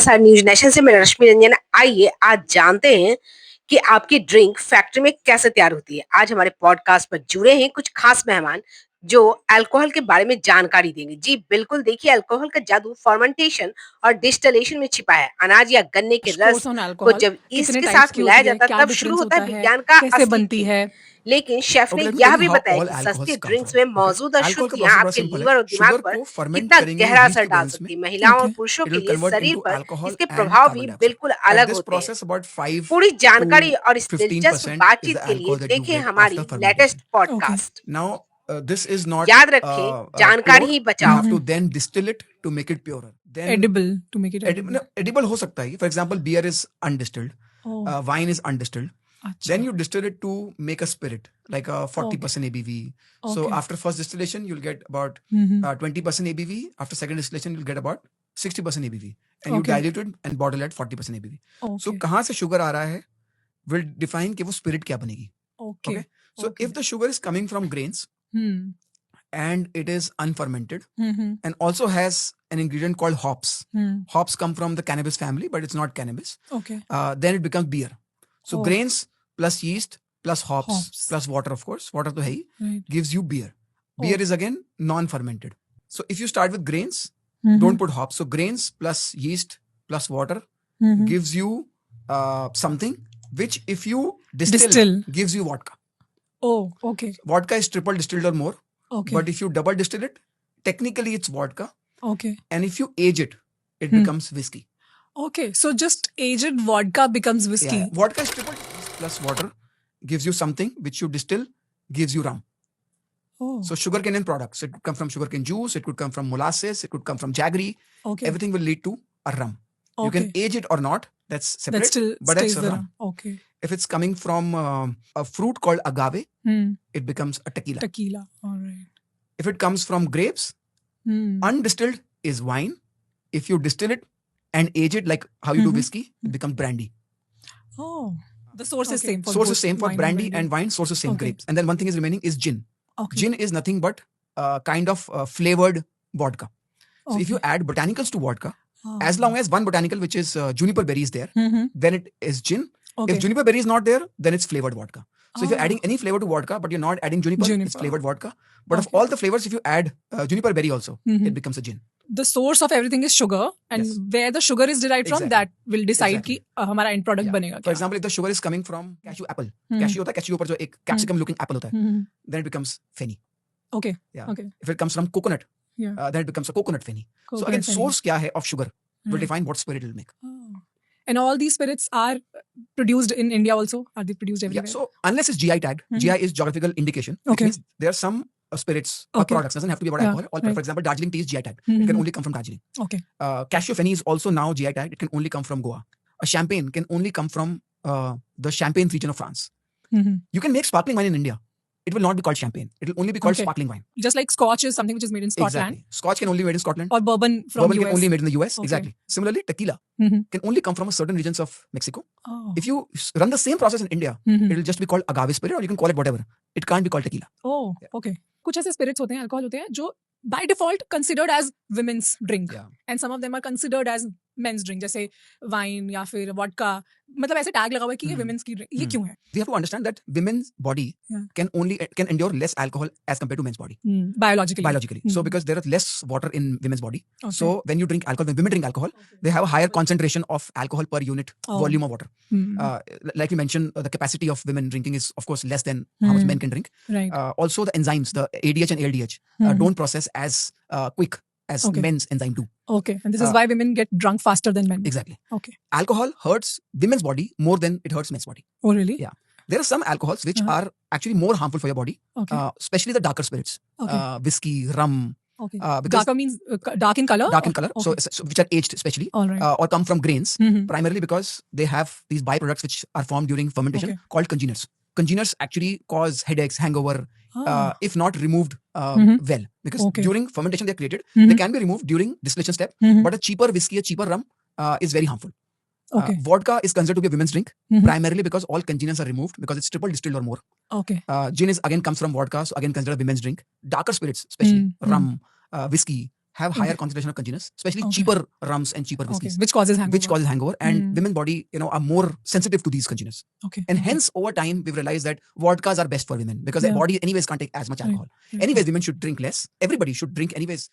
नमस्कार news nation से मैं रश्मि रंजन। आइए आज जानते हैं कि आपकी ड्रिंक फैक्ट्री में कैसे तैयार होती है। आज हमारे पॉडकास्ट पर जुड़े हैं कुछ खास मेहमान जो अल्कोहल के बारे में जानकारी देंगे। जी बिल्कुल, देखिए अल्कोहल का जादू फर्मेंटेशन और डिस्टिलेशन में छिपा है। अनाज या गन्ने के कोर्स रस ऑन को अल्कोहल जब ईस्ट कितने के टाइप्स साथ की मिलाया होती है, जाता है क्या तब शुरू डिफरेंस होता है होता है, विज्ञान का कैसे असली बनती खेल। है? लेकिन शेफ Okay, ने let me यह tell you भी how बताया all कि alcohols सस्ती come ड्रिंक्स from. में Okay, मौजूद alcohol का अशुद्धियां प्रोसेस बहुत आपके सिंपल है. लीवर और दिमाग शुगर पर को फर्मेंट कितना करेंगे गहरा yeast असर के डाल ग्रेन्स में. सकती है। महिलाओं और ओके, पुरुषों It के will लिए convert शरीर into पर alcohol इसके and प्रभाव भी carbon dioxide. बिल्कुल At अलग this होते हैं। process, about 5 पूरी to जानकारी और इस दिलचस्प 15% is बातचीत the के लिए alcohol that you देखें get हमारी after latest fermentation. Okay. Podcast. Now, this is not याद रखें, जानकारी pure. ही You बचाओ। have to then distill it to make it purer. Then edible to make it edible. no, edible हो सकता है. For example, beer is undistilled. Oh, Wine is undistilled. अच्छा, Then you distill it to make a spirit, like a 40% ABV. So okay. after first distillation, you'll get about 20% ABV. After second distillation, you'll get about 60% ABV. And you okay, dilute it and bottle at 40% ABV. So okay, कहाँ से sugar आ रहा है will define कि वो spirit क्या बनेगी. Okay, Okay. So okay. if the sugar is coming from grains and it is unfermented and also has an ingredient called hops. Hops come from the cannabis family, but it's not cannabis. Okay, Then it becomes beer. So Oh. grains plus yeast plus hops, Hops. plus water, of course, water to hai, right, gives you beer. Beer Oh. is again non-fermented. So if you start with grains, don't put hops. So grains plus yeast plus water gives you something which if you distill gives you vodka. Oh, okay, Vodka is triple distilled or more. Okay, But if you double distill it, technically it's vodka. Okay, And if you age it, it becomes whiskey. Okay. So just aged vodka becomes whisky. Yeah. Vodka is triple plus water gives you something which you distill gives you rum. Oh, So sugarcane and products. It could come from sugarcane juice. It could come from molasses. It could come from jaggery. Okay, Everything will lead to a rum. You can okay. age it or not. That's separate. That still but stays it's a there. rum. Okay, If it's coming from a fruit called agave, it becomes a tequila. tequila, alright. If it comes from grapes, undistilled is wine. If you distill it and age it like how you do whiskey, it becomes brandy. Oh, the source is Okay. same for Source is both same for wine brandy and wine. Source is same Okay. grapes. And then one thing is remaining is gin. Okay. Gin is nothing but kind of flavored vodka. So if you Okay. add botanicals to vodka, Oh. as long as one botanical which is juniper berry is there, then it is gin. Okay. If juniper berry is not there, then it's flavored vodka. So if you're adding any flavor to vodka, but you're not adding juniper, it's Juniper. flavored vodka. But of Okay. all the flavors, if you add juniper berry also, it becomes a gin. The source of everything is sugar, and Yes. where the sugar is derived from, Exactly. that will decide Exactly. कि हमारा end product Yeah. बनेगा For क्या। example, if the sugar is coming from cashew apple, cashew होता है, cashew ऊपर जो एक capsicum looking apple होता है, then it becomes fenny. Okay. Yeah. Okay. If it comes from coconut, Yeah. then it becomes a coconut fenny. So Coconut again, fenny. source क्या है of sugar will Right. define what spirit it will make. Oh. And all these spirits are produced in India also? Are they produced everywhere? Yeah. So unless it's GI tagged, GI is geographical indication, which Okay. means there are some spirits or Okay. products. Doesn't have to be about Yeah, alcohol. right. For example, Darjeeling tea is GI tagged. It can only come from Darjeeling. Okay. Cashew fenny is also now GI tagged. It can only come from Goa. A champagne can only come from the Champagne region of France. You can make sparkling wine in India. It will not be called champagne. It will only be called Okay. sparkling wine. Just like Scotch is something which is made in Scotland. Exactly. Scotch can only be made in Scotland. Or bourbon from Bourbon US. can only be made in the US. Okay. Exactly. Similarly, tequila can only come from a certain regions of Mexico. Oh. If you run the same process in India, it will just be called agave spirit, or you can call it whatever. It can't be called tequila. Oh, Yeah. okay. कुछ ऐसे spirits होते हैं, alcohol होते हैं जो by default considered as women's drink. Yeah. And some of them are considered as men's drink, जैसे wine या फिर vodka. मतलब ऐसे tag लगा हुआ है कि ये women's की drink. ये क्यों है? We have to understand that women's body Yeah. can endure less alcohol as compared to men's body. Biologically. So because there is less water in women's body, Okay. so when you drink alcohol, when women drink alcohol, they have a higher concentration of alcohol per unit Oh. volume of water. Like we mentioned, the capacity of women drinking is of course less than how much men can drink. Right. Also, the enzymes, the ADH and LDH, don't process as quick as Okay. men's enzyme do. Okay. And this is why women get drunk faster than men. Exactly. Okay. Alcohol hurts women's body more than it hurts men's body. Oh, really? Yeah. There are some alcohols which are actually more harmful for your body, Okay. especially the darker spirits, Okay. whiskey, rum, Okay. because Darker means dark in color? dark in color, Okay. so which are aged especially, All right. or come from grains, primarily because they have these byproducts which are formed during fermentation Okay. called congeners. Congeners actually cause headaches, hangover, Ah. if not removed well. Because Okay. during fermentation they are created, they can be removed during distillation step, but a cheaper whiskey, a cheaper rum is very harmful. Okay. Vodka is considered to be a women's drink, primarily because all congeners are removed because it's triple distilled or more. Okay. Gin is again comes from vodka, so again considered a women's drink. Darker spirits, especially rum, whiskey, have higher Okay. concentration of congeners, especially Okay. cheaper rums and cheaper Okay. whiskeys, Which causes hangover. which causes hangover, and Hmm. women body, are more sensitive to these congeners. Okay. And okay. hence, over time, we've realized that vodkas are best for women because their Yeah. body anyways can't take as much Right. alcohol. Right. Anyways, women should drink less. Everybody should drink anyways.